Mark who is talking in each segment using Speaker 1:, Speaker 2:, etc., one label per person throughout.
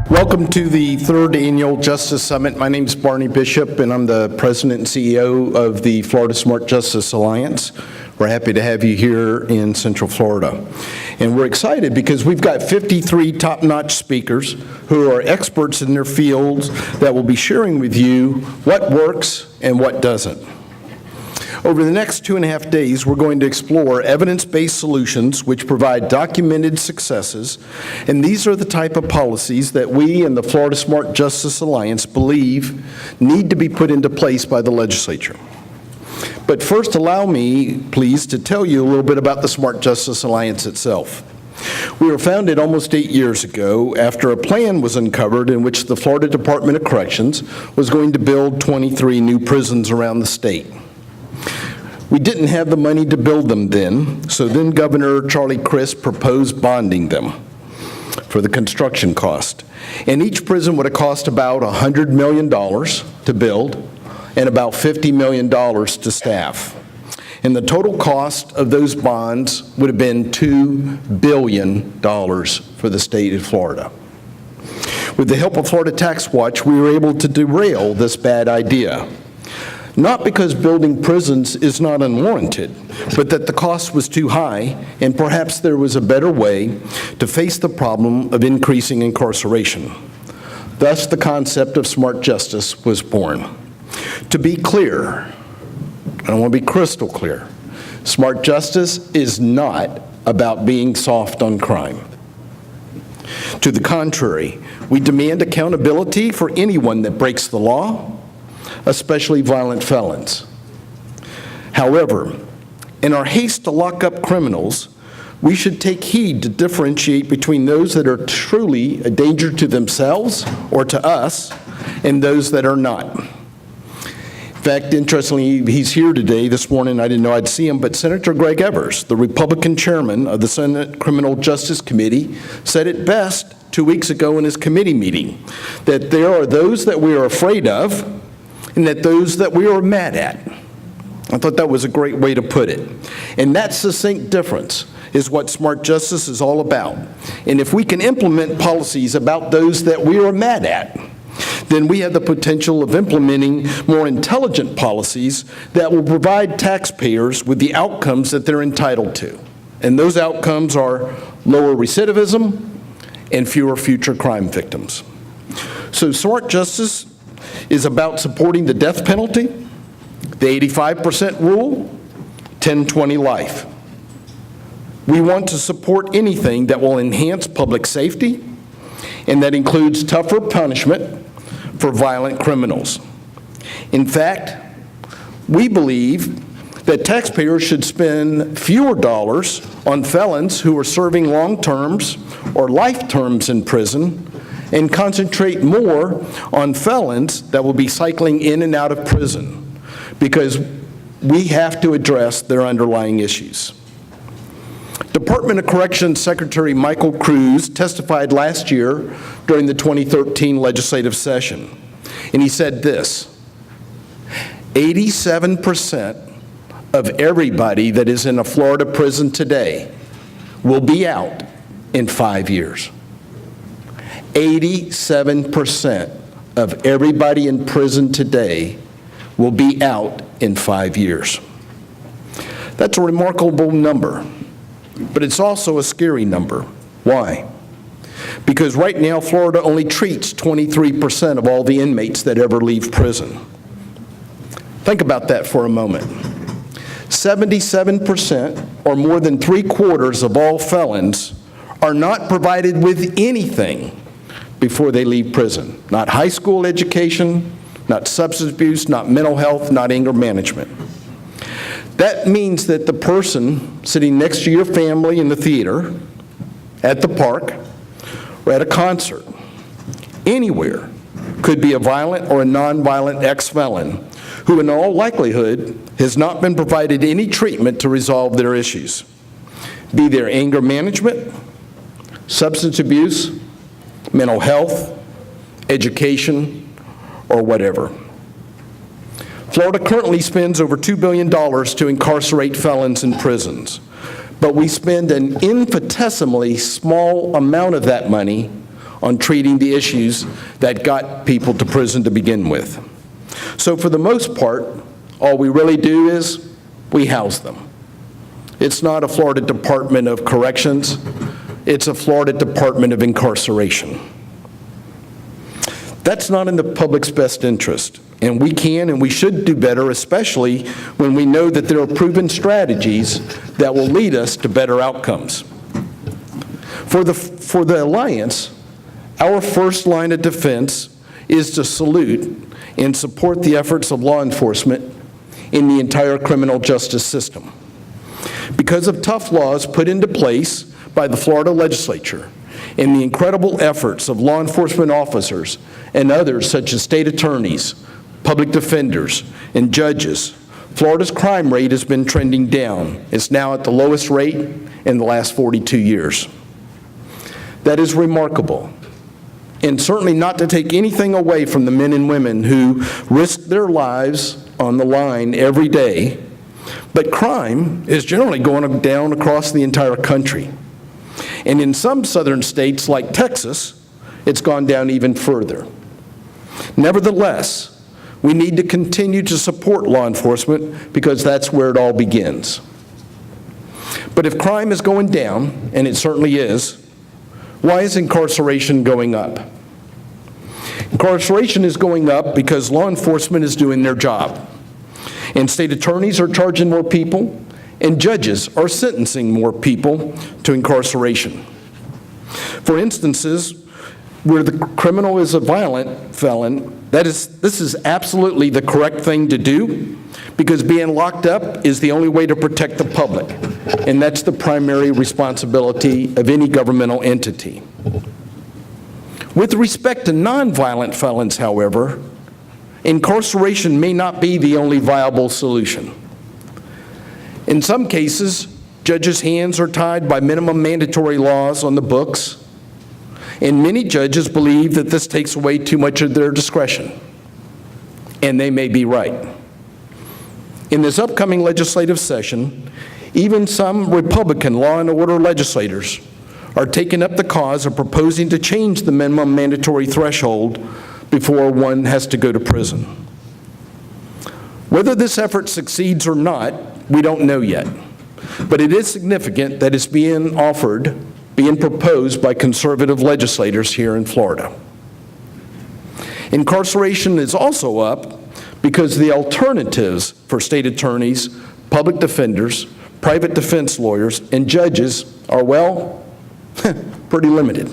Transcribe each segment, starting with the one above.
Speaker 1: Welcome to the third annual Justice Summit. My name is Barney Bishop, and I'm the president and CEO of the Florida Smart Justice Alliance. We're happy to have you here in Central Florida. And we're excited because we've got 53 top-notch speakers who are experts in their fields that will be sharing with you what works and what doesn't. Over the next 2.5 days, we're going to explore evidence-based solutions which provide documented successes, and these are the type of policies that we in the Florida Smart Justice Alliance believe need to be put into place by the legislature. But first, allow me, please, to tell you a little bit about the Smart Justice Alliance itself. We were founded almost 8 years ago after a plan was uncovered in which the Florida Department of Corrections was going to build 23 new prisons around the state. We didn't have the money to build them then, so then Governor Charlie Crist proposed bonding them for the construction cost. And each prison would have cost about $100 million to build and about $50 million to staff. And the total cost of those bonds would have been $2 billion for the state of Florida. With the help of Florida Tax Watch, we were able to derail this bad idea. Not because building prisons is not unwarranted, but that the cost was too high, and perhaps there was a better way to face the problem of increasing incarceration. Thus, the concept of smart justice was born. To be clear, I want to be crystal clear, smart justice is not about being soft on crime. To the contrary, we demand accountability for anyone that breaks the law, especially violent felons. However, in our haste to lock up criminals, we should take heed to differentiate between those that are truly a danger to themselves or to us and those that are not. In fact, interestingly, he's here today. This morning, I didn't know I'd see him, but Senator Greg Evers, the Republican chairman of the Senate Criminal Justice Committee, said it best 2 weeks ago in his committee meeting, that there are those that we are afraid of and that those that we are mad at. I thought that was a great way to put it. And that succinct difference is what smart justice is all about. And if we can implement policies about those that we are mad at, then we have the potential of implementing more intelligent policies that will provide taxpayers with the outcomes that they're entitled to. And those outcomes are lower recidivism and fewer future crime victims. So smart justice is about supporting the death penalty, the 85% rule, 10-20 life. We want to support anything that will enhance public safety, and that includes tougher punishment for violent criminals. In fact, we believe that taxpayers should spend fewer dollars on felons who are serving long terms or life terms in prison and concentrate more on felons that will be cycling in and out of prison, because we have to address their underlying issues. Department of Corrections Secretary Michael Cruz testified last year during the 2013 legislative session, and he said this: 87% of everybody that is in a Florida prison today will be out in 5 years. 87% of everybody in prison today will be out in 5 years. That's a remarkable number, but it's also a scary number. Why? Because right now, Florida only treats 23% of all the inmates that ever leave prison. Think about that for a moment. 77%, or more than 3/4 of all felons, are not provided with anything before they leave prison. Not high school education, not substance abuse, not mental health, not anger management. That means that the person sitting next to your family in the theater, at the park, or at a concert, anywhere, could be a violent or a nonviolent ex-felon who in all likelihood has not been provided any treatment to resolve their issues, be there anger management, substance abuse, mental health, education, or whatever. Florida currently spends over $2 billion to incarcerate felons in prisons, but we spend an infinitesimally small amount of that money on treating the issues that got people to prison to begin with. So for the most part, all we really do is we house them. It's not a Florida Department of Corrections, it's a Florida Department of Incarceration. That's not in the public's best interest, and we can and we should do better, especially when we know that there are proven strategies that will lead us to better outcomes. For the Alliance, our first line of defense is to salute and support the efforts of law enforcement in the entire criminal justice system. Because of tough laws put into place by the Florida legislature and the incredible efforts of law enforcement officers and others such as state attorneys, public defenders, and judges, Florida's crime rate has been trending down. It's now at the lowest rate in the last 42 years. That is remarkable, and certainly not to take anything away from the men and women who risk their lives on the line every day, but crime is generally going down across the entire country. And in some southern states like Texas, it's gone down even further. Nevertheless, we need to continue to support law enforcement because that's where it all begins. But if crime is going down, and it certainly is, why is incarceration going up? Incarceration is going up because law enforcement is doing their job, and state attorneys are charging more people, and judges are sentencing more people to incarceration. For instances where the criminal is a violent felon, this is absolutely the correct thing to do because being locked up is the only way to protect the public, and that's the primary responsibility of any governmental entity. With respect to nonviolent felons, however, incarceration may not be the only viable solution. In some cases, judges' hands are tied by minimum mandatory laws on the books, and many judges believe that this takes away too much of their discretion, and they may be right. In this upcoming legislative session, even some Republican law and order legislators are taking up the cause of proposing to change the minimum mandatory threshold before one has to go to prison. Whether this effort succeeds or not, we don't know yet, but it is significant that it's being proposed by conservative legislators here in Florida. Incarceration is also up because the alternatives for state attorneys, public defenders, private defense lawyers, and judges are, well, pretty limited.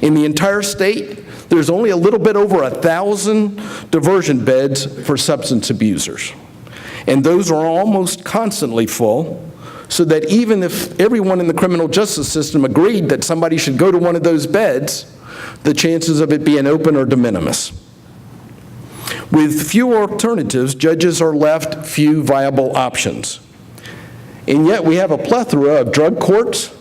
Speaker 1: In the entire state, there's only a little bit over 1,000 diversion beds for substance abusers, and those are almost constantly full, so that even if everyone in the criminal justice system agreed that somebody should go to one of those beds, the chances of it being open are de minimis. With few alternatives, judges are left few viable options. And yet we have a plethora of drug courts,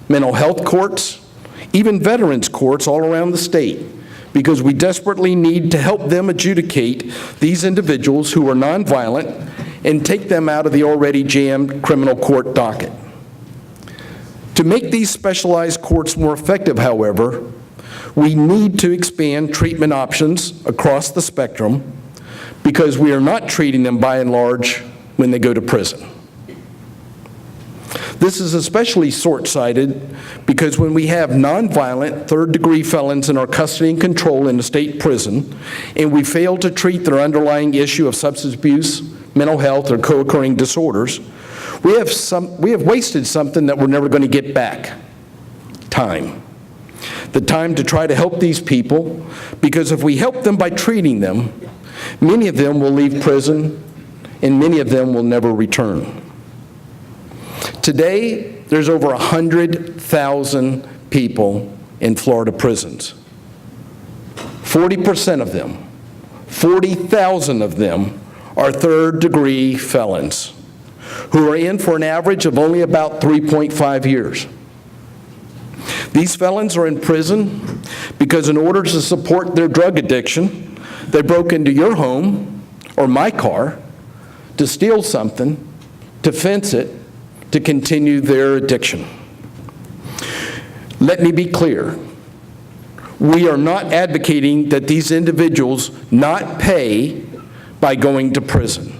Speaker 1: mental health courts, even veterans courts all around the state, because we desperately need to help them adjudicate these individuals who are nonviolent and take them out of the already jammed criminal court docket. To make these specialized courts more effective, however, we need to expand treatment options across the spectrum because we are not treating them by and large when they go to prison. This is especially short-sighted because when we have nonviolent third-degree felons in our custody and control in a state prison, and we fail to treat their underlying issue of substance abuse, mental health, or co-occurring disorders, we have wasted something that we're never going to get back: time. The time to try to help these people, because if we help them by treating them, many of them will leave prison, and many of them will never return. Today, there's over 100,000 people in Florida prisons. 40% of them, 40,000 of them, are third-degree felons who are in for an average of only about 3.5 years. These felons are in prison because in order to support their drug addiction, they broke into your home or my car to steal something, to fence it, to continue their addiction. Let me be clear. We are not advocating that these individuals not pay by going to prison.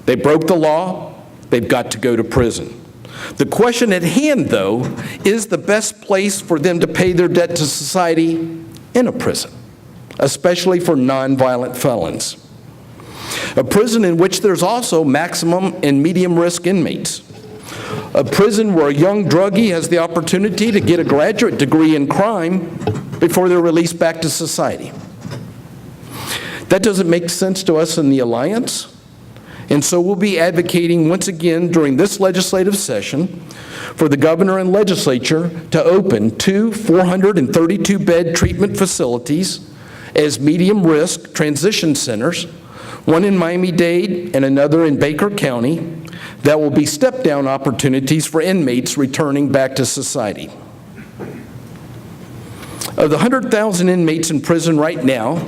Speaker 1: They broke the law, they've got to go to prison. The question at hand, though, is the best place for them to pay their debt to society in a prison, especially for nonviolent felons. A prison in which there's also maximum and medium risk inmates. A prison where a young druggie has the opportunity to get a graduate degree in crime before they're released back to society. That doesn't make sense to us in the Alliance, and so we'll be advocating once again during this legislative session for the governor and legislature to open 2 432-bed treatment facilities as medium-risk transition centers, one in Miami-Dade and another in Baker County, that will be step-down opportunities for inmates returning back to society. Of the 100,000 inmates in prison right now,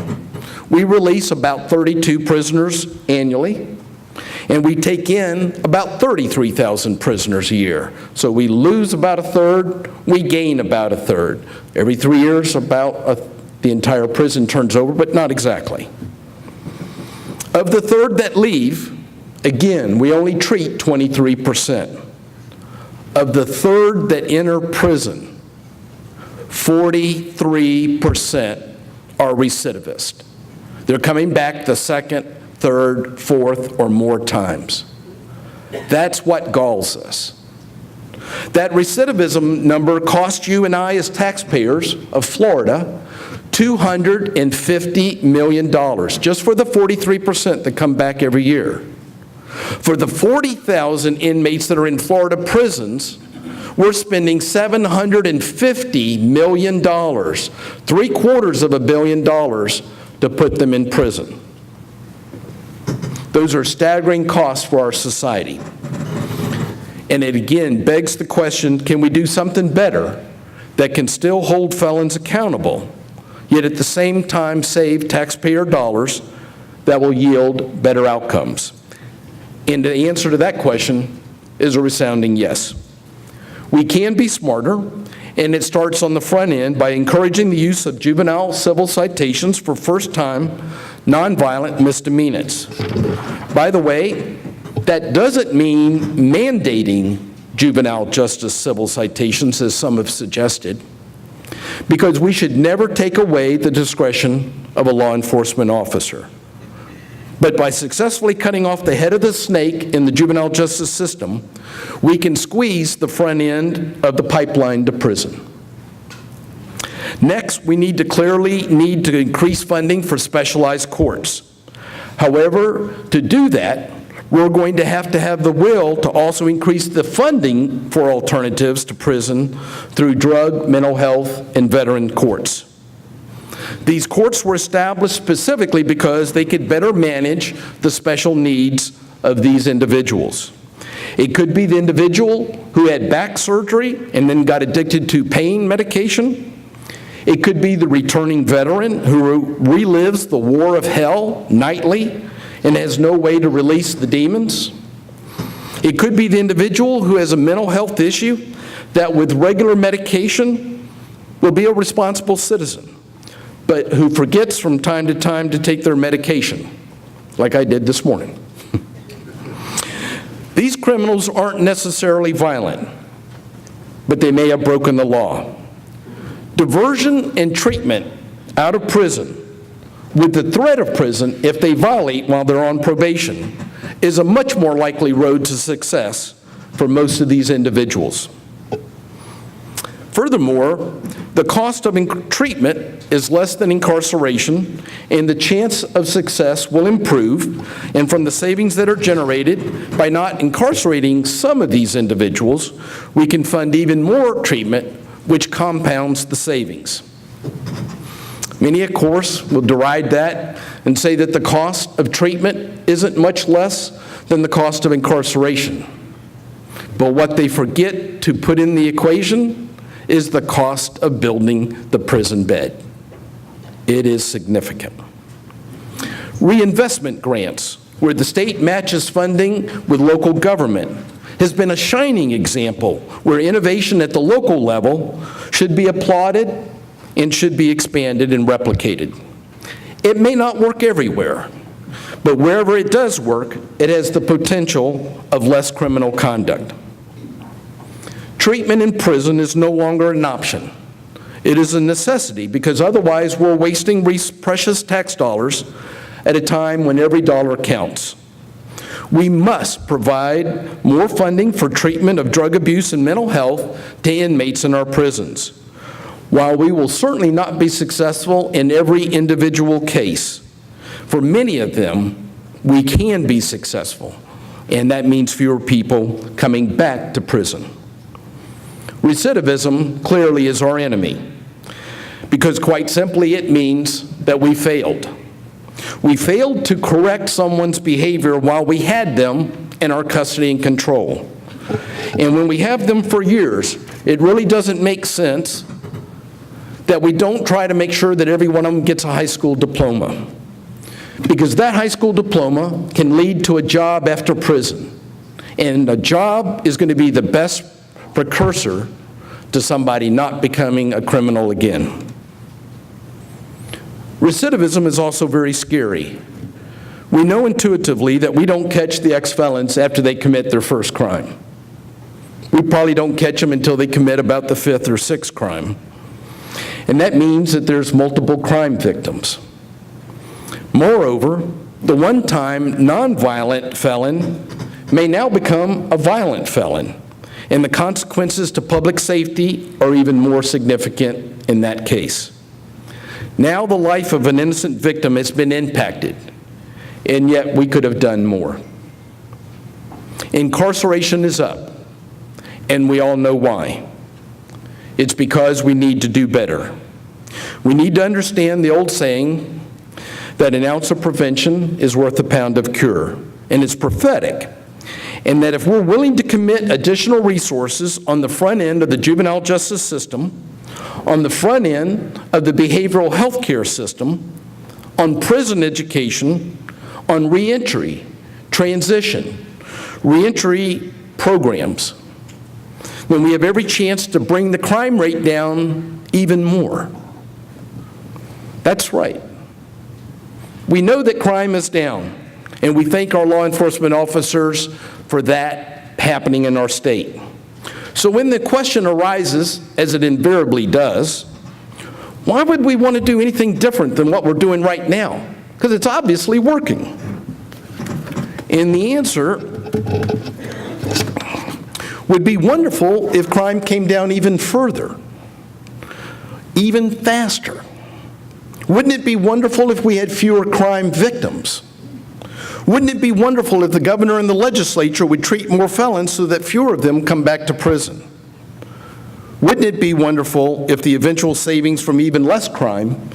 Speaker 1: we release about 32 prisoners annually, and we take in about 33,000 prisoners a year. So we lose about a third, we gain about a third. Every 3 years, the entire prison turns over, but not exactly. Of the third that leave, again, we only treat 23%. Of the third that enter prison, 43% are recidivist. They're coming back the second, third, fourth, or more times. That's what galls us. That recidivism number cost you and I as taxpayers of Florida $250 million, just for the 43% that come back every year. For the 40,000 inmates that are in Florida prisons, we're spending $750 million, $750 million, to put them in prison. Those are staggering costs for our society. And it again begs the question, can we do something better that can still hold felons accountable, yet at the same time save taxpayer dollars that will yield better outcomes? And the answer to that question is a resounding yes. We can be smarter, and it starts on the front end by encouraging the use of juvenile civil citations for first-time nonviolent misdemeanors. By the way, that doesn't mean mandating juvenile justice civil citations, as some have suggested, because we should never take away the discretion of a law enforcement officer. But by successfully cutting off the head of the snake in the juvenile justice system, we can squeeze the front end of the pipeline to prison. Next, we need to increase funding for specialized courts. However, to do that, we're going to have the will to also increase the funding for alternatives to prison through drug, mental health, and veteran courts. These courts were established specifically because they could better manage the special needs of these individuals. It could be the individual who had back surgery and then got addicted to pain medication. It could be the returning veteran who relives the war of hell nightly and has no way to release the demons. It could be the individual who has a mental health issue that with regular medication will be a responsible citizen, but who forgets from time to time to take their medication, like I did this morning. These criminals aren't necessarily violent, but they may have broken the law. Diversion and treatment out of prison with the threat of prison if they violate while they're on probation is a much more likely road to success for most of these individuals. Furthermore, the cost of treatment is less than incarceration, and the chance of success will improve, and from the savings that are generated by not incarcerating some of these individuals, we can fund even more treatment, which compounds the savings. Many, of course, will deride that and say that the cost of treatment isn't much less than the cost of incarceration. But what they forget to put in the equation is the cost of building the prison bed. It is significant. Reinvestment grants, where the state matches funding with local government, has been a shining example where innovation at the local level should be applauded and should be expanded and replicated. It may not work everywhere, but wherever it does work, it has the potential of less criminal conduct. Treatment in prison is no longer an option. It is a necessity because otherwise we're wasting precious tax dollars at a time when every dollar counts. We must provide more funding for treatment of drug abuse and mental health to inmates in our prisons. While we will certainly not be successful in every individual case, for many of them, we can be successful, and that means fewer people coming back to prison. Recidivism clearly is our enemy, because quite simply it means that we failed. We failed to correct someone's behavior while we had them in our custody and control. And when we have them for years, it really doesn't make sense that we don't try to make sure that every one of them gets a high school diploma. Because that high school diploma can lead to a job after prison. And a job is going to be the best precursor to somebody not becoming a criminal again. Recidivism is also very scary. We know intuitively that we don't catch the ex-felons after they commit their first crime. We probably don't catch them until they commit about the fifth or sixth crime. And that means that there's multiple crime victims. Moreover, the one-time nonviolent felon may now become a violent felon, and the consequences to public safety are even more significant in that case. Now the life of an innocent victim has been impacted, and yet we could have done more. Incarceration is up, and we all know why. It's because we need to do better. We need to understand the old saying that an ounce of prevention is worth a pound of cure, and it's prophetic. And that if we're willing to commit additional resources on the front end of the juvenile justice system, on the front end of the behavioral health care system, on prison education, on reentry, transition, reentry programs, then we have every chance to bring the crime rate down even more. That's right. We know that crime is down, and we thank our law enforcement officers for that happening in our state. So when the question arises, as it invariably does, why would we want to do anything different than what we're doing right now? Because it's obviously working. And the answer would be wonderful if crime came down even further, even faster. Wouldn't it be wonderful if we had fewer crime victims? Wouldn't it be wonderful if the governor and the legislature would treat more felons so that fewer of them come back to prison? Wouldn't it be wonderful if the eventual savings from even less crime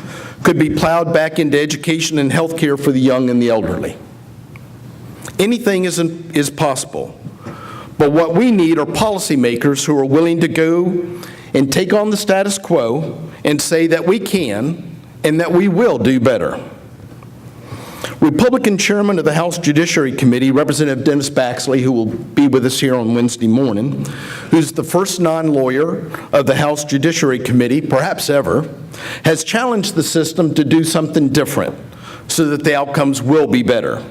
Speaker 1: could be plowed back into education and health care for the young and the elderly? Anything is possible, but what we need are policymakers who are willing to go and take on the status quo and say that we can and that we will do better. Republican Chairman of the House Judiciary Committee, Representative Dennis Baxley, who will be with us here on Wednesday morning, who's the first non-lawyer of the House Judiciary Committee, perhaps ever, has challenged the system to do something different so that the outcomes will be better.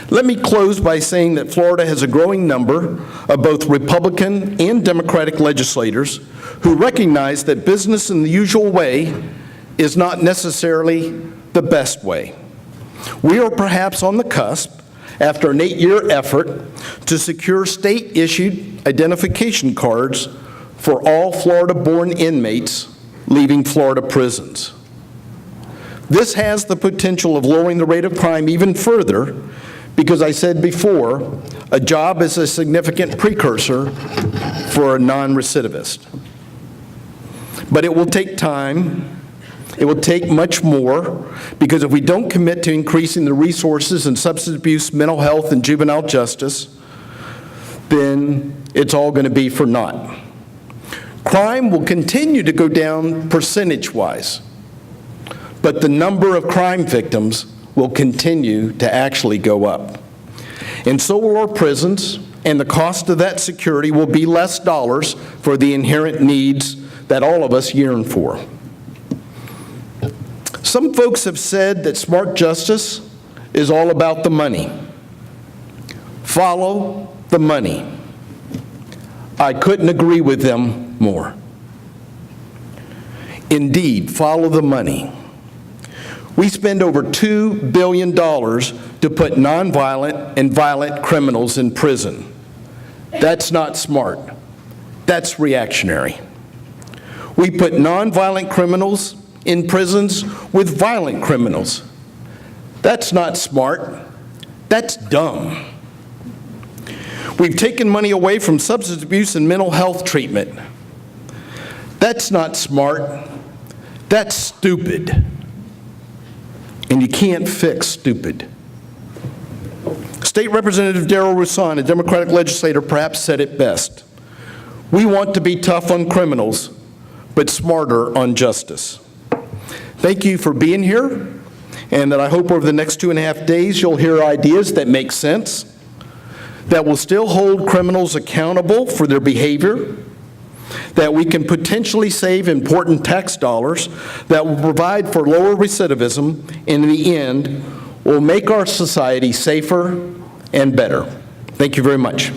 Speaker 1: Let me close by saying that Florida has a growing number of both Republican and Democratic legislators who recognize that business in the usual way is not necessarily the best way. We are perhaps on the cusp, after an 8-year effort, to secure state-issued identification cards for all Florida-born inmates leaving Florida prisons. This has the potential of lowering the rate of crime even further because I said before, a job is a significant precursor for a non-recidivist. But it will take time, It will take much more, because if we don't commit to increasing the resources in substance abuse, mental health, and juvenile justice, then it's all going to be for naught. Crime will continue to go down percentage-wise, but the number of crime victims will continue to actually go up. And so will our prisons, and the cost of that security will be less dollars for the inherent needs that all of us yearn for. Some folks have said that smart justice is all about the money. Follow the money. I couldn't agree with them more. Indeed, follow the money. We spend over $2 billion to put nonviolent and violent criminals in prison. That's not smart. That's reactionary. We put nonviolent criminals in prisons with violent criminals. That's not smart. That's dumb. We've taken money away from substance abuse and mental health treatment. That's not smart. That's stupid. And you can't fix stupid. State Representative Darrell Roussan, a Democratic legislator, perhaps said it best. We want to be tough on criminals, but smarter on justice. Thank you for being here, and that I hope over the next 2.5 days you'll hear ideas that make sense, that will still hold criminals accountable for their behavior, that we can potentially save important tax dollars, that will provide for lower recidivism, and in the end, will make our society safer and better. Thank you very much.